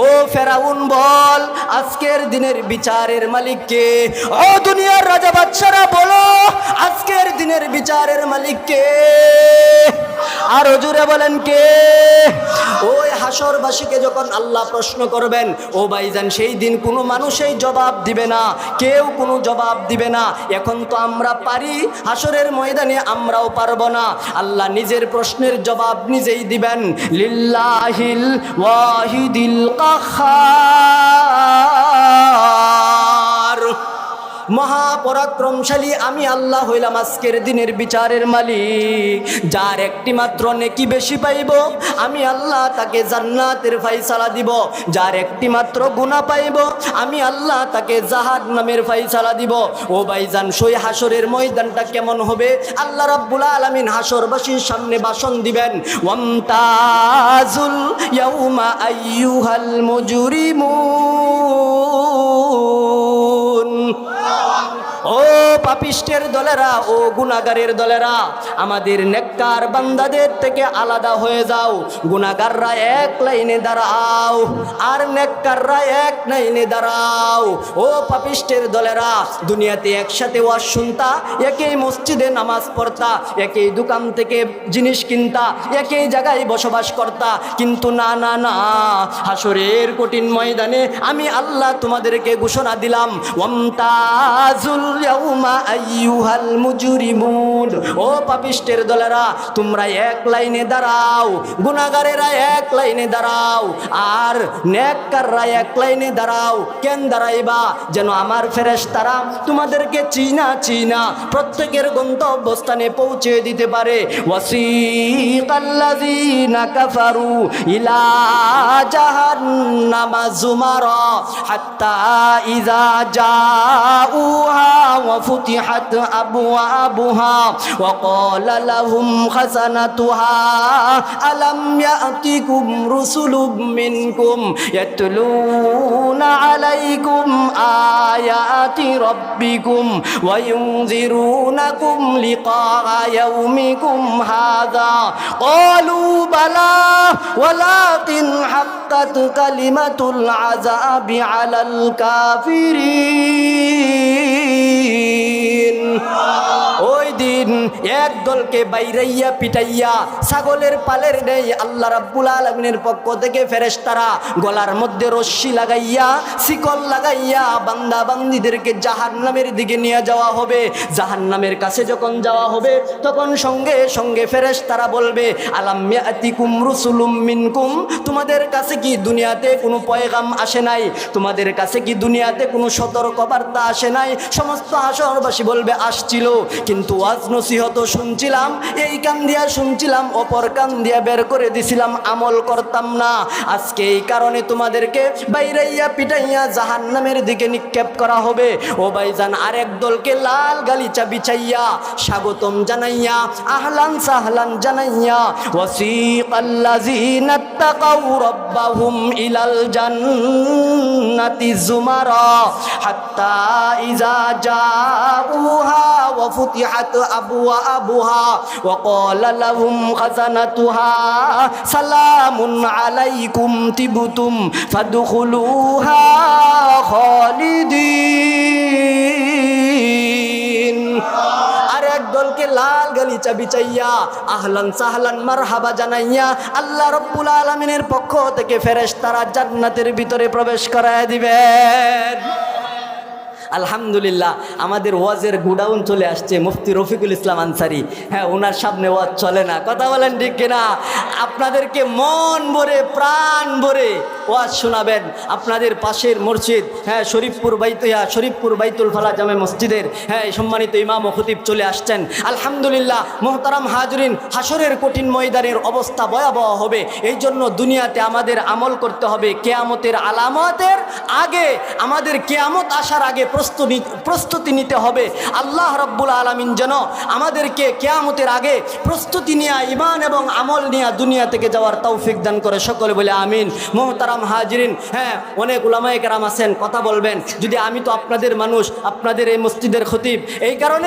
ও ফেরাউন বল আজকের দিনের বিচারের মালিক কে? ও দুনিয়ার রাজা বাদশারা বলো আজকের দিনের বিচারের মালিক কে? আর জোরে বলেন কে? ওই হাসরবাসীকে যখন আল্লাহ প্রশ্ন করবেন ও ভাইজান সেই দিন কোনো মানুষই জবাব দিবে না, কেউ কোনো জবাব দিবে না। এখন তো আমরা পারি, হাসরের ময়দানে আমরাও পারবো না। আল্লাহ নিজের প্রশ্নের জবাব নিজেই দিবেন। লিল্লাহিল ওয়াহিদিল কাহ্হার, মহাপরাক্রমশালী আমি আল্লাহ হইলাম আজকের দিনের বিচারের মালিক। যার একটি মাত্র নেকি বেশি পাইব আমি আল্লাহ তাকে জান্নাতের ফায়সালা দিব, যার একটি মাত্র গুনাহ পাইব আমি আল্লাহ তাকে জাহান্নামের ফায়সালা দিব। ও ভাইজান সেই হাসরের ময়দানটা কেমন হবে? আল্লাহ রাব্বুল আলামিন হাসরবাসীর সামনে ভাষণ দিবেন, ওয়ামতাজুল ইয়াউমা আইয়ুহাল মুজরিমুন। ও পাপিষ্টের দলেরা, ও গুনাহগারের দলেরা, আমাদের নেককার বান্দাদের থেকে আলাদা হয়ে যাও। গুনাহগাররা এক লাইনে দাঁড়াও আর নেককাররা এক লাইনে দাঁড়াও। ও পাপিষ্টের দলেরা, দুনিয়াতে একসাথে ওয়াজ শুনতা, একই মসজিদে নামাজ পড়তা, একই দোকান থেকে জিনিস কিনতা, একই জায়গায় বসবাস করতা, কিন্তু না না না, হাসরের কঠিন ময়দানে আমি আল্লাহ তোমাদেরকে ঘোষণা দিলাম, ওয়ামতাজুল ইয়াউমা আইয়ুহাল মুজরিমুন। ও পাপিষ্টের দলেরা, তোমরা এক লাইনে দাঁড়াও, গুনাহগারেরা এক লাইনে দাঁড়াও আর নেককাররা এক লাইনে দাঁড়াও। কেন দাঁড়াইবা? যেন আমার ফেরেশতারা তোমাদেরকে চিনা চিনা প্রত্যেকের গন্তব্যস্থানে পৌঁছে দিতে পারে। ওয়াসিকাল্লাযীনা কাফারু ইলা জাহান্নামা যুমারা হাত্তা ইযা জাউহা وفتحت أبوابها وقال لهم خزنتها ألم يأتكم رسل منكم يتلون عليكم آيات ربكم وينذرونكم لقاء يومكم هذا قالوا بلى ولكن حقت كلمة العذاب على الكافرين। ওই দিন এক দলকে বাইরাইয়া পিটাইয়া ছাগলের পালের নেই আল্লাহ রাব্বুল আলামিনের পক্ষ থেকে ফেরেশতারা গলার মধ্যে রশ্মি লাগাইয়া শিকল লাগাইয়া বান্দা বান্দীদেরকে জাহান্নামের দিকে নিয়ে যাওয়া হবে। জাহান্নামের কাছে যখন যাওয়া হবে তখন সঙ্গে সঙ্গে ফেরেশতারা বলবে, আলাম ইয়াতিকুম রুসুলুম মিনকুম, তোমাদের কাছে কি দুনিয়াতে কোনো পয়গাম আসে নাই? তোমাদের কাছে কি দুনিয়াতে কোনো সতর্কবার্তা আসে নাই? সমস্ত হাসরবাসী বলবে আসছিল, কিন্তু ওয়াজ নসিহত শুনছিলাম, এই কান দিয়া শুনছিলাম, অপর কান দিয়া বের করে দিছিলাম, আমল করতাম না। আজকে এই কারণে তোমাদেরকে বাইরাইয়া পিটাইয়া জাহান্নামের দিকে নিক্ষেপ করা হবে। ও ভাইজান, আরেক দলকে লাল গালিচা বিছাইয়া স্বাগতম জানাইয়া আহলান সাহলান জানাইয়া ওয়াসিকাল্লাযীনা তাকাউ রাব্বাহুম ইলাল জান্নাতি যুমারা হাত্তা ইযা জাউহা وفتحت أبوابها وقال لهم خزنتها سلام عليكم طبتم فادخلوها خالدين। আরেক দলকে লাল গালিচা বিছাইয়া আহলান সাহলান মারহাবা জানাইয়া আল্লাহ রাব্বুল আলামিনের পক্ষ থেকে ফেরেশতারা জান্নাতের ভিতরে প্রবেশ করায় দিবেন। আলহামদুলিল্লাহ, আমাদের ওয়াজের গুডাউন চলে আসছে মুফতি রফিকুল ইসলাম আনসারী। হ্যাঁ, ওনার সামনে ওয়াজ চলে না, কথা বলেন ঠিক কিনা? আপনাদেরকে মন ভরে প্রাণ ভরে ওয়াজ শোনাবেন। আপনাদের পাশের মসজিদ, হ্যাঁ শরীফপুর বাইতুল ফালাহ জামে মসজিদের সম্মানিত ইমাম ও খতিব চলে আসছেন। আলহামদুলিল্লাহ, মোহতারাম হাজরিন, হাসরের কঠিন ময়দানের অবস্থা ভয়াবহ হবে। এই জন্য দুনিয়াতে আমাদের আমল করতে হবে। কিয়ামতের আলামতের আগে, আমাদের কিয়ামত আসার আগে প্রস্তুতি নিতে হবে। আল্লাহ রাব্বুল আলামিন যেন আমাদেরকে কিয়ামতের আগে প্রস্তুতি নিয়ে ঈমান এবং আমল নিয়ে দুনিয়া থেকে যাওয়ার তৌফিক দান করে, সকলে বলে আমিন। মোহতারাম হাজরিন, হ্যাঁ অনেক উলামায়ে কেরাম আছেন, কথা বলবেন। যদি আমি তো আপনাদের মানুষ, আপনাদের এই মসজিদের খতিব, এই কারণে